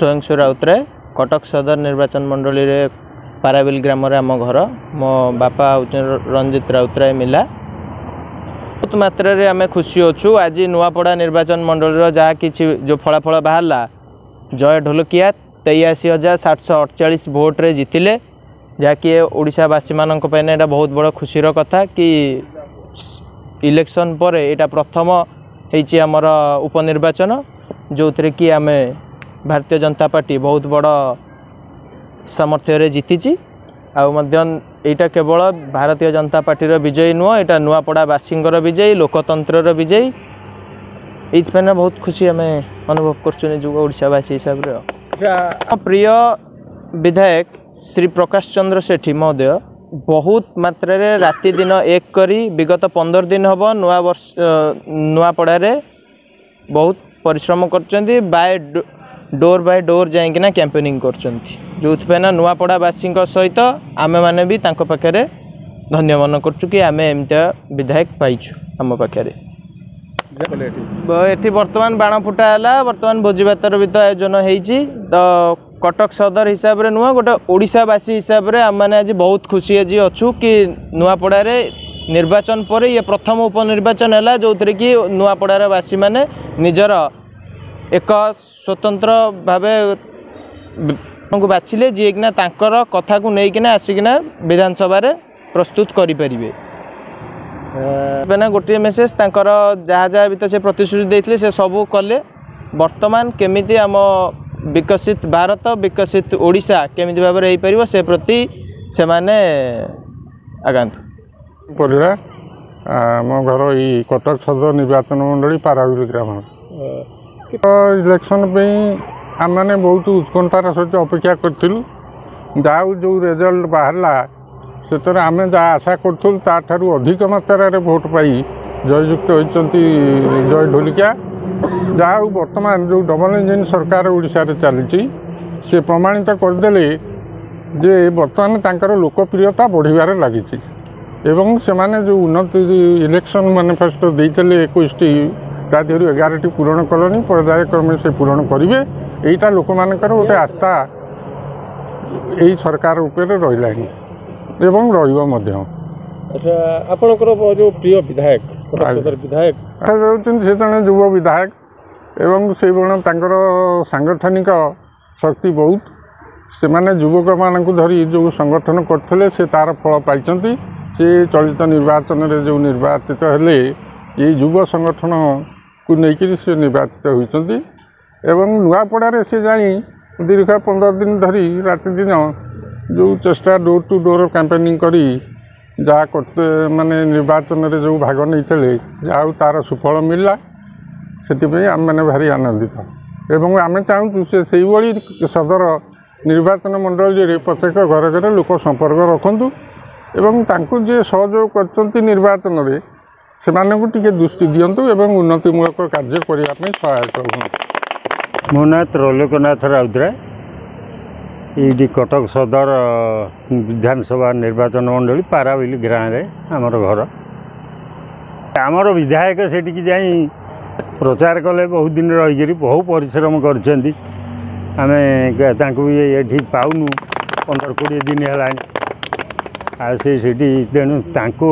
स्वयंशु राउतराय कटक सदर निर्वाचन मंडली रे पाराबिल ग्राम रे आम घर मो बापा रंजित राउतराय मिला बहुत मात्रा रे आमे खुशी अच्छु। आज नुआपड़ा निर्वाचन मंडली जहाँ कि जो फलाफल बाहरला जय ढोलकिया 83,748 भोट रे जीतिले जहाँकि ओडिशावासी मानक पने एटा बहुत बड़ खुशीर कथा कि इलेक्शन पर एटा प्रथम होइछि हमर उपनिर्वाचन जो थे कि आमे भारतीय जनता पार्टी बहुत बड़ सामर्थ्य रे जीतिछि। आटा केवल भारतीय जनता पार्टी विजयी नुह एटा नुआपड़ा बासिंगर विजयी लोकतंत्र विजयी ये बहुत खुशी आम अनुभव करवासी हिसाब से। प्रिय विधायक श्री प्रकाश चंद्र सेठी महोदय बहुत मात्रा रे राति दिन एक करी विगत 15 दिन हम नुआपड़ा बहुत परिश्रम कर बाय डोर जाइकिना कैंपेनिंग कर नुआपड़ावासी सहित आमे माने भी तांको पाखरे धन्य मन करचु कि आमे एमता विधायक पाइछु आम पाखरे। एठी वर्तमान बाण फुटा है वर्तमान भोजी भातर भी तो आयोजन होइछि। तो कटक सदर हिसाब रे नुआ गोटे ओडिशावासी हिसाब रे आम माने आज बहुत खुशी आज अच्छु कि नुआपड़ा रे निर्वाचन पर ये प्रथम उपनिर्वाचन है जो थे कि नुआपड़ार वासी माने निजर एक स्वतंत्र भावे को बाछिले जी कि तांकर कथा को लेकिना आसिकिना विधानसभा रे प्रस्तुत करें। गोटे मेसेज तांकर जहाँ जहाँ भी तो से प्रतिश्रुति देते से सबू कले। वर्तमान केमिति आम विकसित भारत विकसित ओडिशा केमिति भाव में हो से प्रति से माने आगांत पड़ा मो घर ये कटक सदर निर्वाचन मंडली पाराबिल ग्राम इलेक्शन आम मैंने बहुत उत्कंठार सहित अपेक्षा करूँ जहाँ जो रिजल्ट बाहरला से आम जहाँ आशा करूँ ताठू अधिक मात्रा भोट पाई जययुक्त होती जय ढोलिकिया जहाँ बर्तमान जो डबल इंजिन सरकार ओडिशा रे चली से प्रमाणित करदे जे बर्तमान तांकर लोकप्रियता बढ़िबार लगी एवं से माने जो उन्नति इलेक्शन मैनिफेस्टो देते 21टी ता देहरु 11टी पूरण कलनी पर्यायक्रमे से पूरण करेंगे यहीटा लोक मानकर गोटे आस्था यही सरकार उपर रही एवं रही। अच्छा आपनकर जो प्रिय विधायक विधायक से जड़े युव विधायक एवं से तांकर सांगठनिक शक्ति बहुत से माने युवक मानक धरी जो संगठन करते से तार फल पाई से चलित निर्वाचन रे जो निर्वाचित हेले ये युव संगठन को लेकिन से निर्वाचित होती एवं नुआपड़ा से जाई दीर्घ 15 दिन धरी राति दिन जो चेष्टा डोर टू डोर कैंपेनिंग करी जहाँ करते माने निर्वाचन रे जो भाग नहीं जहाँ तार सुफल मिलला से आम मैंने भारी आनंदित एवं आम चाहूँ से सदर निर्वाचन मंडली रे प्रत्येक घर घर लोक संपर्क रखु एवं तांको जे सहयोग करचंती निर्वाचन रे से मानकु टिके दृष्टि दियंतु एवं उन्नतिमूलक कार्य करिया पई सहायक हों। मो नाम त्रैलोक्यनाथ राउतराय ये कटक सदर विधानसभा निर्वाचन मंडली पाराबिल ग्राम रे आमर घर आमर विधायक सेठी जाई प्रचार कले बहुत दिन रही बहुत परिश्रम करछंती आमे तांको ये पाउनु 15-20 दिन है आ से तेणु तांको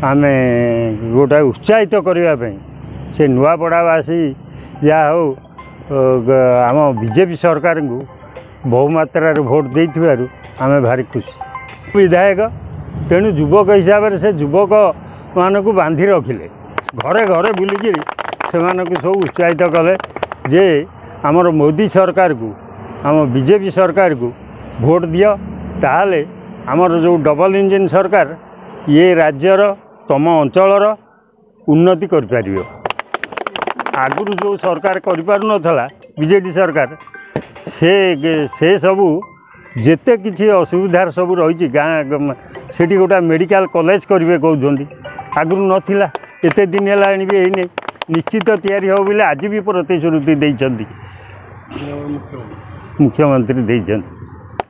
आमे गोटा उत्साहित करने से नुआपड़ावासी जहाँ हो आम बीजेपी सरकार को बहुमात्रा भोट देथिबारु आमे भारी खुशी विधायक तेणु युवक हिसाब से युवक मानक बांधि रखिले घरे घरे बुलिकी से सब उत्साहित कले जे आमर मोदी सरकार को आम बीजेपी सरकार को भोट दियो ताहले आमर जो डबल इंजिन सरकार ये राज्यर तम अंचलर उन्नति कर आगुरी जो सरकार करा बीजेडी सरकार से सबू जेते किसी असुविधार सब रही गाँ से गोटा मेडिकल कॉलेज करेंगे कहते आगुरी नाला एत दिन है भी नहीं निश्चित तैयारी हो बोले आज भी प्रतिश्रुति मुख्यमंत्री देइछन्ति।